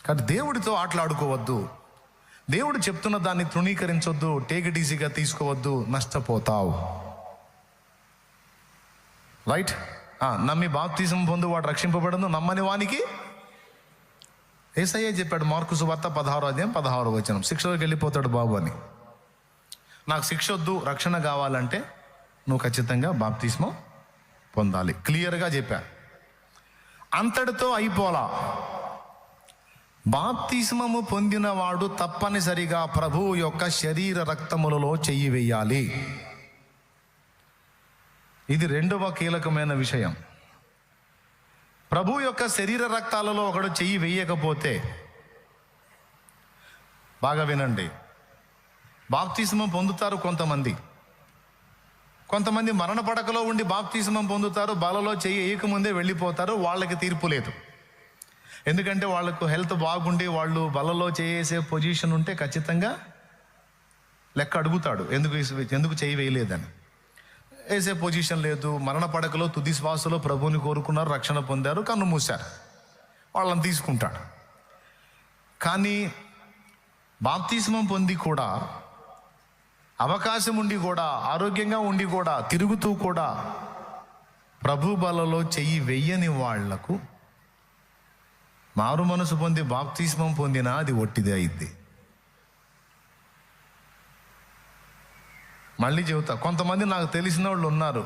కానీ దేవుడితో ఆటలాడుకోవద్దు. దేవుడు చెప్తున్న దాన్ని తృణీకరించొద్దు, టేక్ ఇట్ ఈజీగా తీసుకోవద్దు, నష్టపోతావు. రైట్? నమ్మి బాప్తిజం పొందు వాడు రక్షింపబడను, నమ్మని వానికి యేసయ్యే చెప్పాడు మార్కు సువార్త 16:16 శిక్షలోకి వెళ్ళిపోతాడు బాబు అని. నాకు శిక్ష వద్దు, రక్షణ కావాలంటే నువ్వు ఖచ్చితంగా బాప్తిస్మం పొందాలి. క్లియర్గా చెప్పా. అంతటితో అయిపోలా. బాప్తిస్మము పొందినవాడు తప్పనిసరిగా ప్రభువు యొక్క శరీర రక్తములలో చెయ్యి వేయాలి. ఇది రెండవ కీలకమైన విషయం. ప్రభు యొక్క శరీర రక్తాలలో ఒకడు చెయ్యి వేయకపోతే, బాగా వినండి, బాప్తిస్మం పొందుతారు కొంతమంది మరణ పడకలో ఉండి బాప్తిస్మం పొందుతారు, బలలో చెయ్యి వేయకముందే వెళ్ళిపోతారు. వాళ్ళకి తీర్పు లేదు. ఎందుకంటే వాళ్ళకు హెల్త్ బాగుండి వాళ్ళు బలలో చేసే పొజిషన్ ఉంటే ఖచ్చితంగా లెక్క అడుగుతాడు, ఎందుకు చెయ్యి వేయలేదని. వేసే పొజిషన్ లేదు, మరణ పడకలో తుది శ్వాసలో ప్రభువుని కోరుకున్నారు, రక్షణ పొందారు, కన్ను మూశారు, వాళ్ళని తీసుకుంటాడు. కానీ బాప్తిస్మం పొంది కూడా, అవకాశం ఉండి కూడా, ఆరోగ్యంగా ఉండి కూడా, తిరుగుతూ కూడా ప్రభు బలలో చెయ్యి వెయ్యని వాళ్లకు మారు మనసు పొంది బాప్తిస్మం పొందినా అది ఒట్టిదే అయింది. మళ్ళీ చెబుతా, కొంతమంది నాకు తెలిసిన వాళ్ళు ఉన్నారు,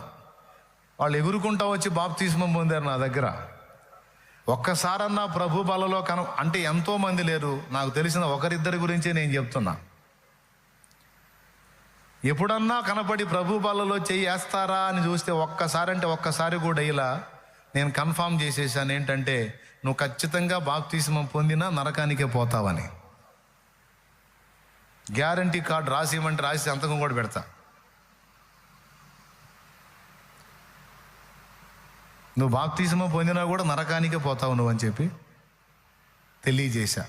వాళ్ళు ఎగురుకుంటా వచ్చి బాప్తిస్మం పొందారు నా దగ్గర. ఒక్కసారన్నా ప్రభు బలలో అంటే ఎంతోమంది లేరు, నాకు తెలిసిన ఒకరిద్దరి గురించే నేను చెప్తున్నా. ఎప్పుడన్నా కనపడి ప్రభు బలలో చెయ్యి వేస్తారా అని చూస్తే ఒక్కసారి కూడా ఇలా నేను కన్ఫామ్ చేసేసాను ఏంటంటే, నువ్వు ఖచ్చితంగా బాప్తిస్మం పొందినా నరకానికే పోతావని. గ్యారంటీ కార్డు రాసి ఇవ్వమంటే రాసి సంతకం కూడా పెడతా. నువ్వు బాప్తిస్మం పొందినా కూడా నరకానికే పోతావు నువ్వు అని చెప్పి తెలియజేశా.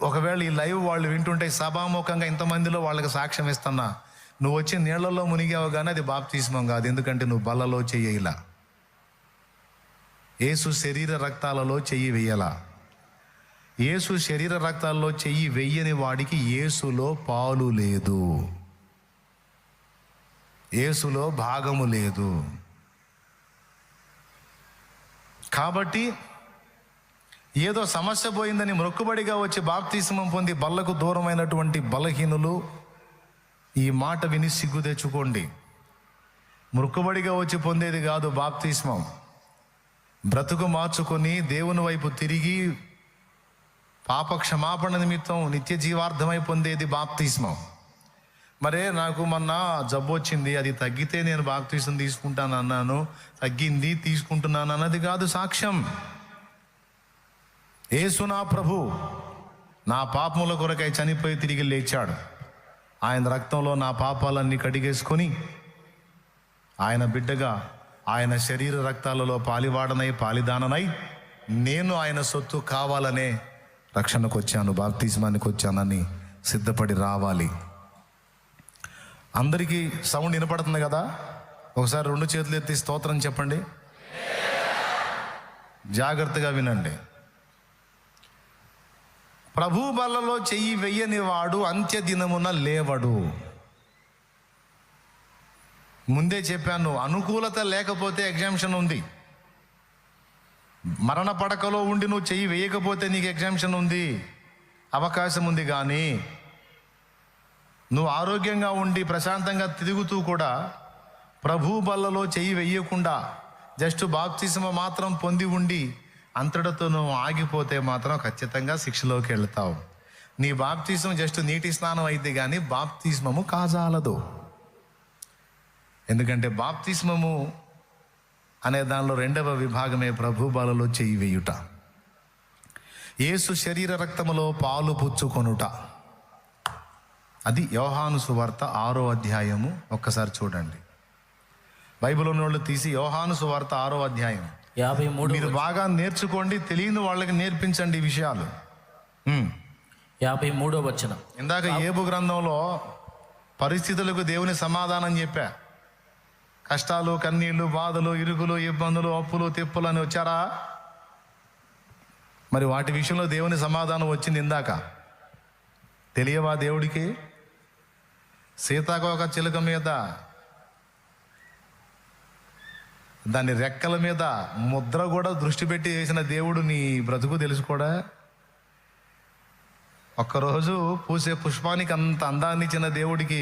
ఒకవేళ ఈ లైవ్ వాళ్ళు వింటుంటే సభాముఖంగా ఇంతమందిలో వాళ్ళకి సాక్ష్యం ఇస్తున్నా, నువ్వు వచ్చి నీళ్లలో మునిగావు కానీ అది బాప్తిస్మం కాదు, ఎందుకంటే నువ్వు బలలో చెయ్యలా. యేసు శరీర రక్తాలలో చెయ్యి వెయ్యలా. యేసు శరీర రక్తాలలో చెయ్యి వెయ్యని వాడికి యేసులో పాలు లేదు, యేసులో భాగము లేదు. కాబట్టి ఏదో సమస్య పోయిందని మొక్కుబడిగా వచ్చి బాప్తిస్మం పొంది బల్లకు దూరమైనటువంటి బలహీనులు ఈ మాట విని సిగ్గు తెచ్చుకోండి. మొక్కుబడిగా వచ్చి పొందేది కాదు బాప్తిస్మం. బ్రతుకు మార్చుకొని దేవుని వైపు తిరిగి పాప క్షమాపణ నిమిత్తం నిత్య జీవార్థమై పొందేది బాప్తిస్మం. మరే నాకు మొన్న జబ్బు వచ్చింది, అది తగ్గితే నేను బాప్తిస్మం తీసుకుంటాను అన్నాను, తగ్గింది తీసుకుంటున్నాను అన్నది కాదు సాక్ష్యం. యేసు నా ప్రభు, నా పాపముల కొరకై చనిపోయి తిరిగి లేచాడు. ఆయన రక్తంలో నా పాపాలన్నీ కడిగేసుకొని ఆయన బిడ్డగా ఆయన శరీర రక్తాలలో పాలివాడనై పాలిదాననై నేను ఆయన సొత్తు కావాలనే రక్షణకు వచ్చాను, బాప్తిస్మానికి వచ్చానని సిద్ధపడి రావాలి. అందరికీ సౌండ్ వినపడుతుంది కదా? ఒకసారి 2 చేతులు ఎత్తి స్తోత్రం చెప్పండి. జాగ్రత్తగా వినండి. ప్రభు బలలో చెయ్యి వెయ్యని వాడు అంత్య దినమున లేవడు. ముందే చెప్పాను, అనుకూలత లేకపోతే ఎగ్జామ్షన్ ఉంది. మరణ పడకలో ఉండి నువ్వు చెయ్యి వేయకపోతే నీకు ఎగ్జామ్షన్ ఉంది, అవకాశం ఉంది. కానీ నువ్వు ఆరోగ్యంగా ఉండి ప్రశాంతంగా తిరుగుతూ కూడా ప్రభు బలలో చెయ్యి వెయ్యకుండా జస్ట్ బాప్తిస్మ మాత్రం పొంది ఉండి అంతటితో నువ్వు ఆగిపోతే మాత్రం ఖచ్చితంగా శిక్షలోకి వెళ్తావు. నీ బాప్తిస్మం జస్ట్ నీటి స్నానం అయితే కానీ బాప్తిస్మము కాజాలదు. ఎందుకంటే బాప్తిస్మము అనే దానిలో 2వ విభాగమే ప్రభు బలలో చెయ్యి వేయుట, యేసు శరీర రక్తములో పాలు పుచ్చుకొనుట. అది యోహాను సువార్త 6వ అధ్యాయము. ఒక్కసారి చూడండి, బైబిల్ ఉన్న వాళ్ళు తీసి యోహాను సువార్త 6వ అధ్యాయం 53. మీరు బాగా నేర్చుకోండి, తెలియని వాళ్ళకి నేర్పించండి ఈ విషయాలు. 53వ వచనం. ఇందాక ఏబు గ్రంథంలో పరిస్థితులకు దేవుని సమాధానం చెప్పా. కష్టాలు, కన్నీళ్లు, బాధలు, ఇరుకులు, ఇబ్బందులు, అప్పులు, తిప్పులు అని వచ్చారా? మరి వాటి విషయంలో దేవుని సమాధానం వచ్చింది ఇందాక. తెలియవా దేవుడికి? సీతాకోక చిలుక మీద, దాని రెక్కల మీద ముద్ర కూడా దృష్టి పెట్టి వేసిన దేవుడు నీ బ్రతుకు తెలుసుకోడా? ఒక్కరోజు పూసే పుష్పానికి అంత అందాన్ని ఇచ్చిన దేవుడికి